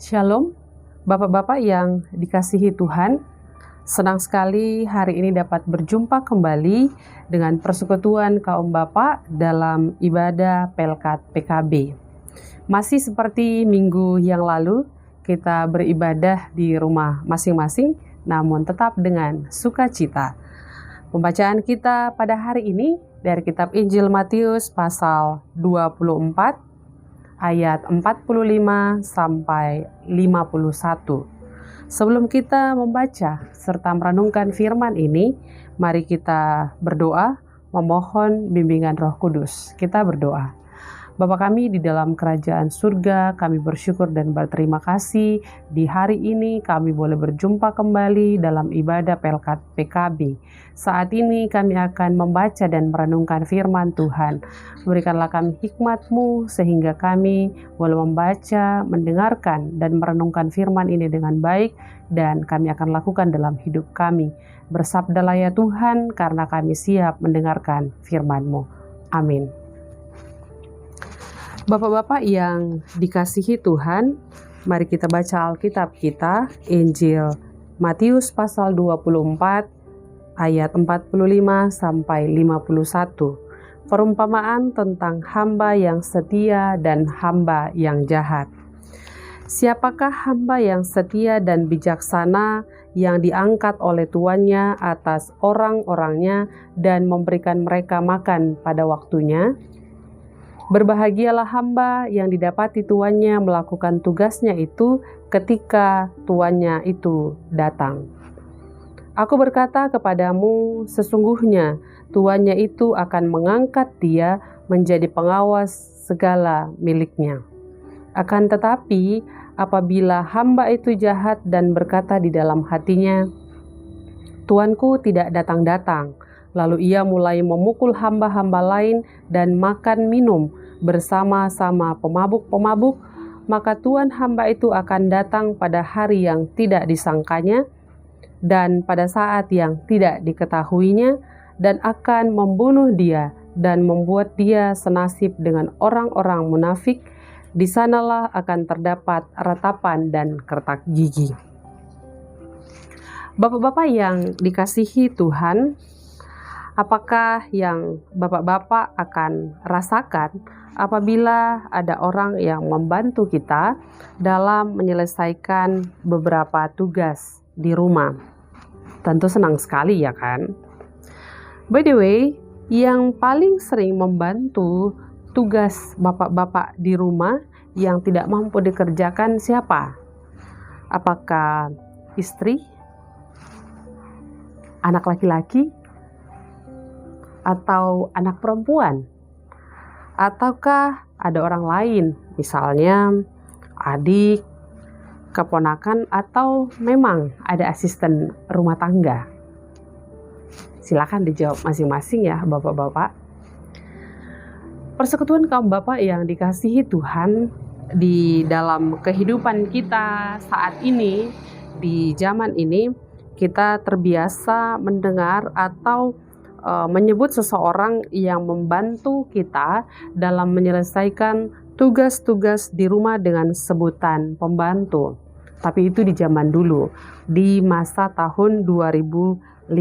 Shalom, Bapak-Bapak yang dikasihi Tuhan. Senang sekali hari ini dapat berjumpa kembali dengan persekutuan kaum Bapak dalam ibadah Pelkat PKB. Masih seperti minggu yang lalu, kita beribadah di rumah masing-masing, namun tetap dengan sukacita. Pembacaan kita pada hari ini dari kitab Injil Matius pasal 24, ayat 45 sampai 51. Sebelum kita membaca serta merenungkan firman ini, mari kita berdoa memohon bimbingan Roh Kudus. Kita berdoa. Bapa kami di dalam kerajaan surga, kami bersyukur dan berterima kasih di hari ini kami boleh berjumpa kembali dalam ibadah Pelkat PKB. Saat ini kami akan membaca dan merenungkan firman Tuhan. Berikanlah kami hikmat-Mu sehingga kami boleh membaca, mendengarkan dan merenungkan firman ini dengan baik dan kami akan lakukan dalam hidup kami. Bersabdalah ya Tuhan karena kami siap mendengarkan firman-Mu. Amin. Bapak-bapak yang dikasihi Tuhan, mari kita baca Alkitab kita, Injil Matius pasal 24 ayat 45 sampai 51. Perumpamaan tentang hamba yang setia dan hamba yang jahat. Siapakah hamba yang setia dan bijaksana yang diangkat oleh tuannya atas orang-orangnya dan memberikan mereka makan pada waktunya? Berbahagialah hamba yang didapati tuannya melakukan tugasnya itu ketika tuannya itu datang. Aku berkata kepadamu, sesungguhnya tuannya itu akan mengangkat dia menjadi pengawas segala miliknya. Akan tetapi, apabila hamba itu jahat dan berkata di dalam hatinya, Tuanku tidak datang-datang, lalu ia mulai memukul hamba-hamba lain dan makan minum bersama-sama pemabuk-pemabuk, maka Tuhan hamba itu akan datang pada hari yang tidak disangkanya dan pada saat yang tidak diketahuinya dan akan membunuh dia dan membuat dia senasib dengan orang-orang munafik. Di sanalah akan terdapat ratapan dan kertak gigi. Bapak-bapak yang dikasihi Tuhan, apakah yang bapak-bapak akan rasakan apabila ada orang yang membantu kita dalam menyelesaikan beberapa tugas di rumah? Tentu senang sekali ya kan? By the way, yang paling sering membantu tugas bapak-bapak di rumah yang tidak mampu dikerjakan siapa? Apakah istri? Anak laki-laki? Atau anak perempuan? Ataukah ada orang lain, misalnya adik, keponakan, atau memang ada asisten rumah tangga? Silakan dijawab masing-masing ya bapak-bapak. Persekutuan kaum bapak yang dikasihi Tuhan, di dalam kehidupan kita saat ini, di zaman ini, kita terbiasa mendengar atau menyebut seseorang yang membantu kita dalam menyelesaikan tugas-tugas di rumah dengan sebutan pembantu. Tapi itu di zaman dulu, di masa tahun 2015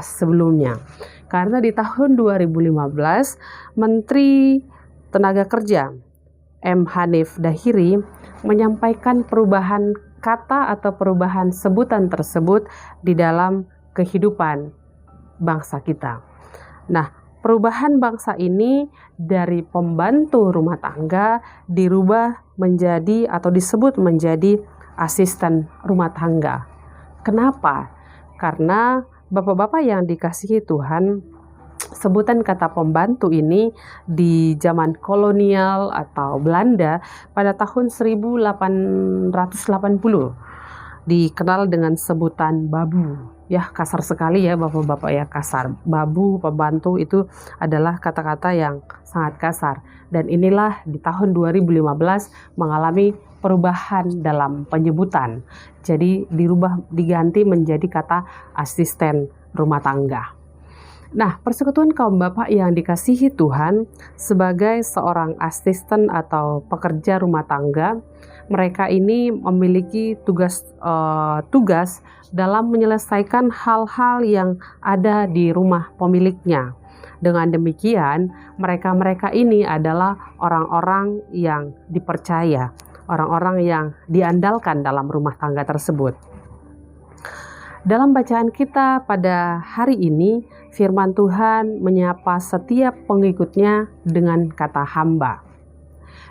sebelumnya. Karena di tahun 2015, Menteri Tenaga Kerja M. Hanif Dahiri menyampaikan perubahan kata atau perubahan sebutan tersebut di dalam kehidupan bangsa kita. Nah, perubahan bangsa ini dari pembantu rumah tangga dirubah menjadi atau disebut menjadi asisten rumah tangga. Kenapa? Karena bapak-bapak yang dikasihi Tuhan, sebutan kata pembantu ini di zaman kolonial atau Belanda pada tahun 1880 dikenal dengan sebutan babu. Ya, kasar sekali ya bapak-bapak ya, kasar. Babu, pembantu itu adalah kata-kata yang sangat kasar. Dan inilah di tahun 2015 mengalami perubahan dalam penyebutan. Jadi diganti menjadi kata asisten rumah tangga. Nah, persekutuan kaum bapak yang dikasihi Tuhan, sebagai seorang asisten atau pekerja rumah tangga, mereka ini memiliki tugas dalam menyelesaikan hal-hal yang ada di rumah pemiliknya. Dengan demikian, mereka-mereka ini adalah orang-orang yang dipercaya, orang-orang yang diandalkan dalam rumah tangga tersebut. Dalam bacaan kita pada hari ini, firman Tuhan menyapa setiap pengikutnya dengan kata hamba.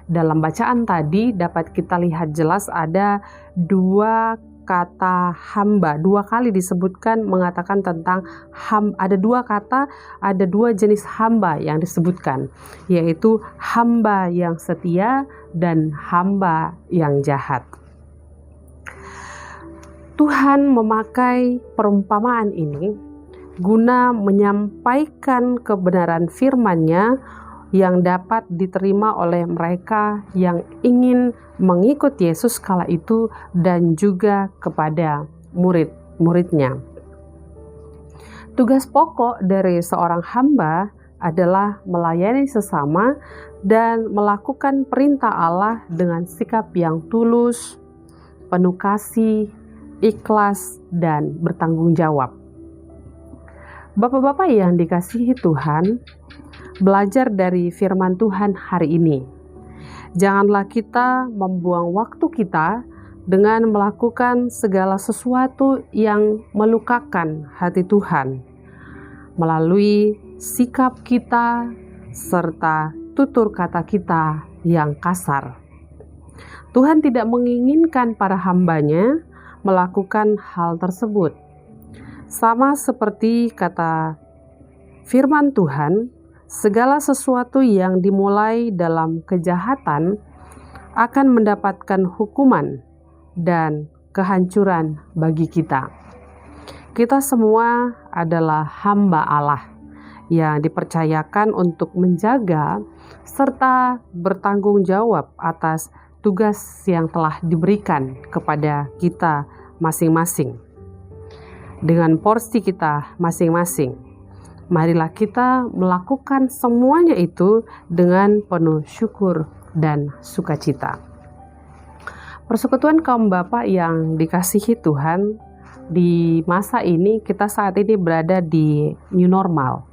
Dalam bacaan tadi dapat kita lihat jelas ada dua kata hamba, dua kali disebutkan mengatakan tentang ada dua jenis hamba yang disebutkan, yaitu hamba yang setia dan hamba yang jahat. Tuhan memakai perumpamaan ini guna menyampaikan kebenaran firman-Nya yang dapat diterima oleh mereka yang ingin mengikut Yesus kala itu dan juga kepada murid-muridnya. Tugas pokok dari seorang hamba adalah melayani sesama dan melakukan perintah Allah dengan sikap yang tulus, penuh kasih, ikhlas, dan bertanggung jawab. Bapak-bapak yang dikasihi Tuhan, belajar dari firman Tuhan hari ini. Janganlah kita membuang waktu kita dengan melakukan segala sesuatu yang melukakan hati Tuhan melalui sikap kita serta tutur kata kita yang kasar. Tuhan tidak menginginkan para hamba-Nya melakukan hal tersebut. Sama seperti kata firman Tuhan, segala sesuatu yang dimulai dalam kejahatan akan mendapatkan hukuman dan kehancuran bagi kita. Kita semua adalah hamba Allah yang dipercayakan untuk menjaga serta bertanggung jawab atas tugas yang telah diberikan kepada kita masing-masing. Dengan porsi kita masing-masing, marilah kita melakukan semuanya itu dengan penuh syukur dan sukacita. Persekutuan kaum bapak yang dikasihi Tuhan, di masa ini kita saat ini berada di new normal.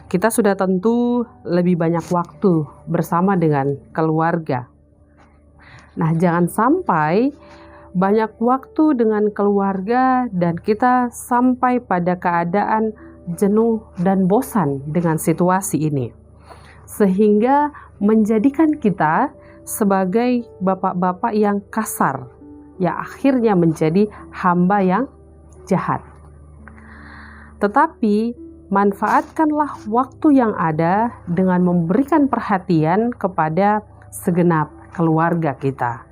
Kita sudah tentu lebih banyak waktu bersama dengan keluarga. Nah, jangan sampai banyak waktu dengan keluarga dan kita sampai pada keadaan jenuh dan bosan dengan situasi ini, sehingga menjadikan kita sebagai bapak-bapak yang kasar, yang akhirnya menjadi hamba yang jahat. Tetapi manfaatkanlah waktu yang ada dengan memberikan perhatian kepada segenap keluarga kita,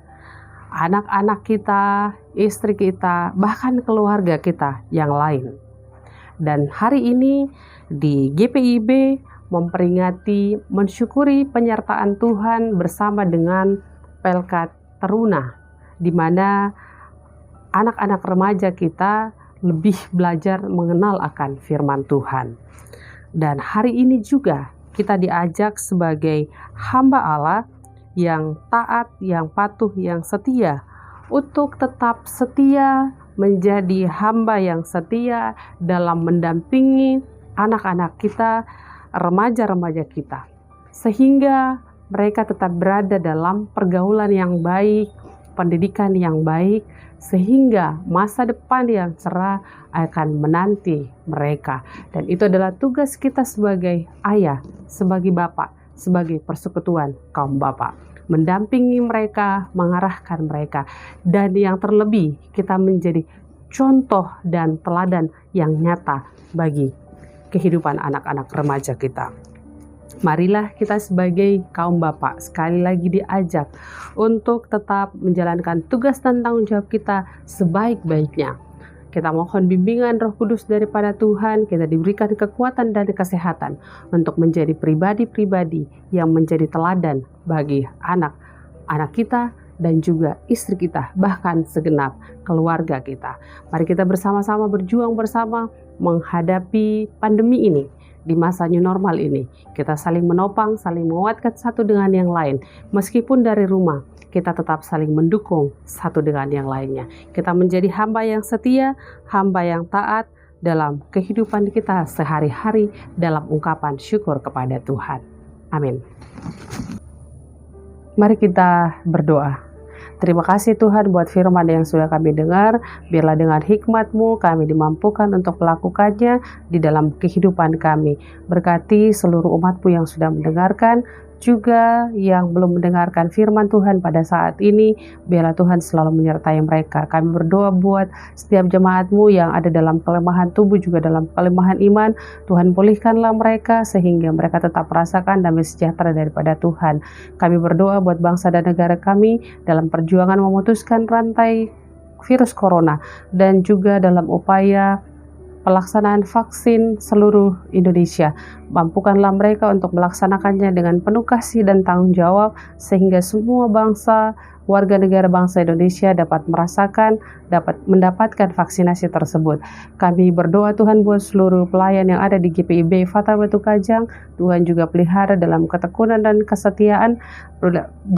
anak-anak kita, istri kita, bahkan keluarga kita yang lain. Dan hari ini di GPIB memperingati, mensyukuri penyertaan Tuhan bersama dengan Pelkat Teruna, di mana anak-anak remaja kita lebih belajar mengenal akan firman Tuhan. Dan hari ini juga kita diajak sebagai hamba Allah yang taat, yang patuh, yang setia, untuk tetap setia menjadi hamba yang setia dalam mendampingi anak-anak kita, remaja-remaja kita, sehingga mereka tetap berada dalam pergaulan yang baik, pendidikan yang baik, sehingga masa depan yang cerah akan menanti mereka. Dan itu adalah tugas kita sebagai ayah, sebagai bapak, sebagai persekutuan kaum bapak, mendampingi mereka, mengarahkan mereka, dan yang terlebih kita menjadi contoh dan teladan yang nyata bagi kehidupan anak-anak remaja kita. Marilah kita sebagai kaum bapak sekali lagi diajak untuk tetap menjalankan tugas dan tanggung jawab kita sebaik-baiknya. Kita mohon bimbingan Roh Kudus daripada Tuhan, kita diberikan kekuatan dan kesehatan untuk menjadi pribadi-pribadi yang menjadi teladan bagi anak-anak kita dan juga istri kita, bahkan segenap keluarga kita. Mari kita bersama-sama berjuang bersama menghadapi pandemi ini di masa new normal ini. Kita saling menopang, saling menguatkan satu dengan yang lain. Meskipun dari rumah, kita tetap saling mendukung satu dengan yang lainnya. Kita menjadi hamba yang setia, hamba yang taat dalam kehidupan kita sehari-hari dalam ungkapan syukur kepada Tuhan. Amin. Mari kita berdoa. Terima kasih Tuhan buat firman yang sudah kami dengar. Biarlah dengan hikmat-Mu kami dimampukan untuk melakukannya di dalam kehidupan kami. Berkati seluruh umat-Mu yang sudah mendengarkan, juga yang belum mendengarkan firman Tuhan pada saat ini. Biarlah Tuhan selalu menyertai mereka. Kami berdoa buat setiap jemaat-Mu yang ada dalam kelemahan tubuh, juga dalam kelemahan iman. Tuhan pulihkanlah mereka sehingga mereka tetap merasakan damai sejahtera daripada Tuhan. Kami berdoa buat bangsa dan negara kami dalam perjuangan memutuskan rantai virus corona, dan juga dalam upaya pelaksanaan vaksin seluruh Indonesia. Mampukanlah mereka untuk melaksanakannya dengan penuh kasih dan tanggung jawab, sehingga semua bangsa, warga negara bangsa Indonesia dapat mendapatkan vaksinasi tersebut. Kami berdoa Tuhan buat seluruh pelayan yang ada di GPIB Fata Batu Kajang. Tuhan juga pelihara dalam ketekunan dan kesetiaan.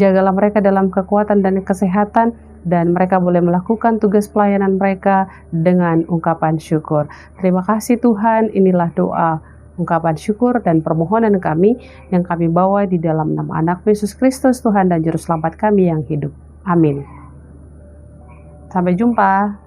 Jagalah mereka dalam kekuatan dan kesehatan, dan mereka boleh melakukan tugas pelayanan mereka dengan ungkapan syukur. Terima kasih Tuhan, inilah doa, ungkapan syukur dan permohonan kami yang kami bawa di dalam nama anak Yesus Kristus, Tuhan dan Juru Selamat kami yang hidup. Amin. Sampai jumpa.